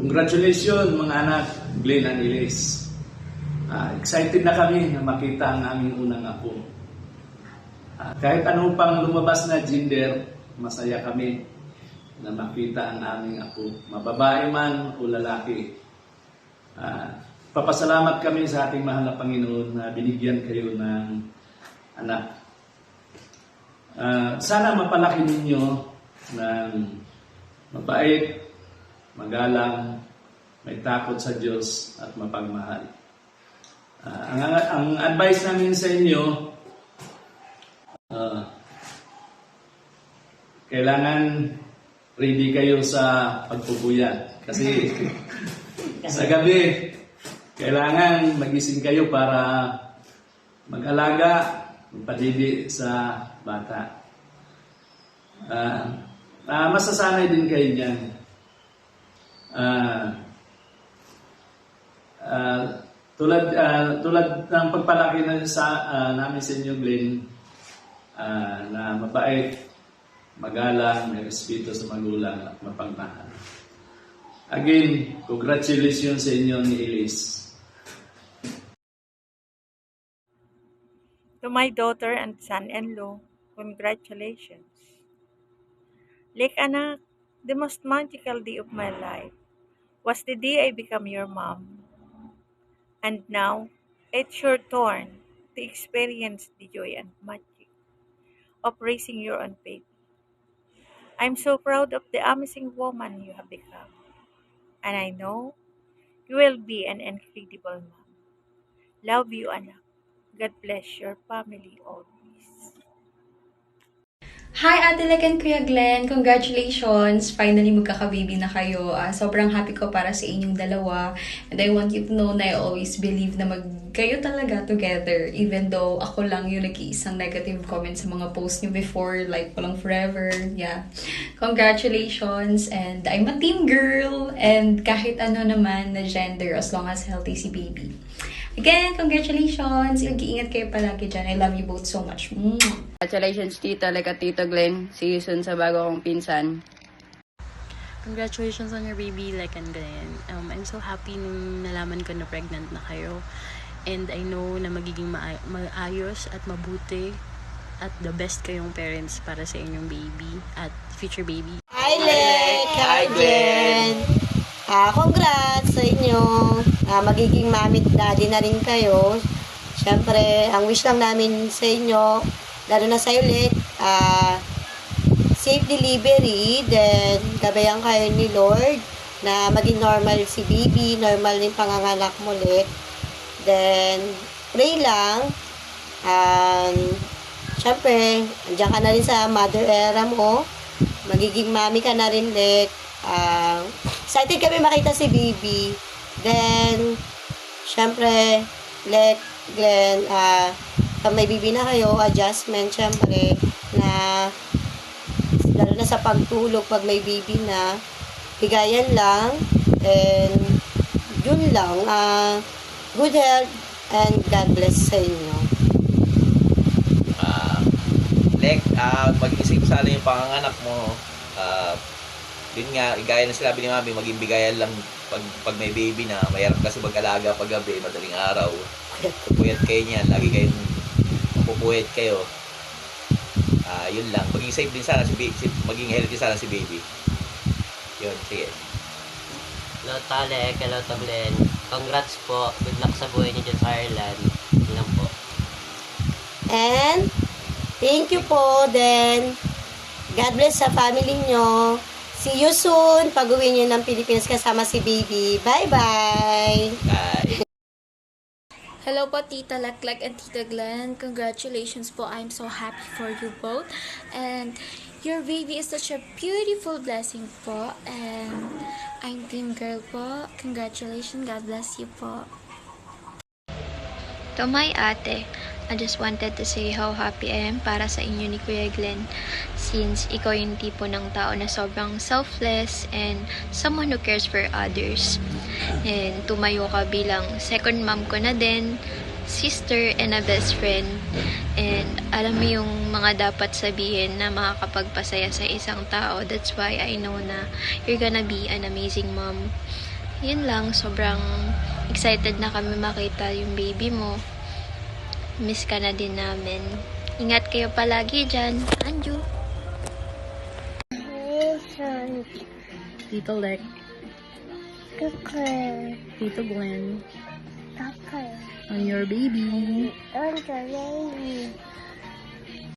Congratulations mga anak, Glenn and Elise. Excited na kami na makita ang aming unang apo. Kahit anong pang lumabas na gender, masaya kami na makita ang aming apo. Mababae man o lalaki. Papasalamat kami sa ating mahal na Panginoon na binigyan kayo ng anak. Sana mapalaki ninyo ng mabait, magalang, may takot sa Diyos at mapagmahal. Ang advice namin sa inyo, kailangan ready kayo sa pagpupuyat. Kasi sa gabi, kailangan magising kayo para mag-alaga, magpadidi sa bata. Masasanay din kayo dyan. Tulad ng pagpalaki na namin sa inyo, Glenn, na mabait, magalang, may respeto sa magulang at mapagmahal. Again, congratulations sa inyo ni Elise. To my daughter and son-in-law, congratulations. Like anak, the most magical day of my life was the day I became your mom. And now, it's your turn to experience the joy and magic of raising your own baby. I'm so proud of the amazing woman you have become. And I know you will be an incredible mom. Love you, anak. God bless your family always. Hi, Ate Lek and Kuya Glenn! Congratulations! Finally, magkaka-baby na kayo. Sobrang happy ko para sa inyong dalawa. And I want you to know na I always believe na kayo talaga together. Even though ako lang yung nag-iisang negative comment sa mga posts niyo before, like walang forever. Yeah. Congratulations! And I'm a team girl. And kahit ano naman na gender, as long as healthy si baby. Again, congratulations! Mag-iingat kayo palagi dyan. I love you both so much. Congratulations, Tita, like Tito Glenn. See you soon sa bago kong pinsan. Congratulations on your baby, like and Glenn. I'm so happy nung nalaman ko na pregnant na kayo. And I know na magiging maayos at mabuti at the best kayong parents para sa inyong baby at future baby. Hi, Lek! Hi, Glenn! Congrats sa inyo. Magiging mami at daddy na rin kayo. Siyempre, ang wish lang namin sa inyo, lalo na sa ulit, safe delivery, then gabayan kayo ni Lord na maging normal si baby, normal yung panganganak mo ulit. Then, pray lang. Siyempre, andiyan ka na rin sa mother era mo. Magiging mami ka na rin ulit. Excited kami makita si baby. Then, siyempre, Glenn, pag may baby na kayo, adjustment, syempre, na lalo na sa pagtulog, pag may baby na, bigayan lang, and yun lang, good health, and God bless sa inyo. Lek, mag-isip sana yung panganganak mo, yun nga, gaya na sinabi ni Mami, maging bigayan lang pag may baby na, mayroon kasi mag-alaga pag gabi, madaling araw, pupuyat kayo niyan, lagi kayong pupuyat kayo. Yun lang, maging safe din sana maging healthy sana si baby. Yun, sige. Hello Talek, hello Glenn. Congrats po, good luck sa buhay niyo dyan sa Ireland. Yun lang po. And, thank you po, then, God bless sa family nyo. See you soon. Pag-uwi nyo ng Pilipinas kasama si baby. Bye-bye! Bye! Hello po, Tita Laklak and Tita Glenn. Congratulations po. I'm so happy for you both. And your baby is such a beautiful blessing po. And I'm team girl po. Congratulations. God bless you po. To my ate, I just wanted to say how happy I am para sa inyo ni Kuya Glenn, since ikaw yung tipo ng tao na sobrang selfless and someone who cares for others. And tumayo ka bilang second mom ko na din, sister, and a best friend. And alam mo yung mga dapat sabihin na makakapagpasaya sa isang tao. That's why I know na you're gonna be an amazing mom. yun lang, sobrang excited na kami makita yung baby mo. Miss ka na din namin. Ingat kayo palagi dyan. Anju. Tito Lek. Tito Glenn. On your baby.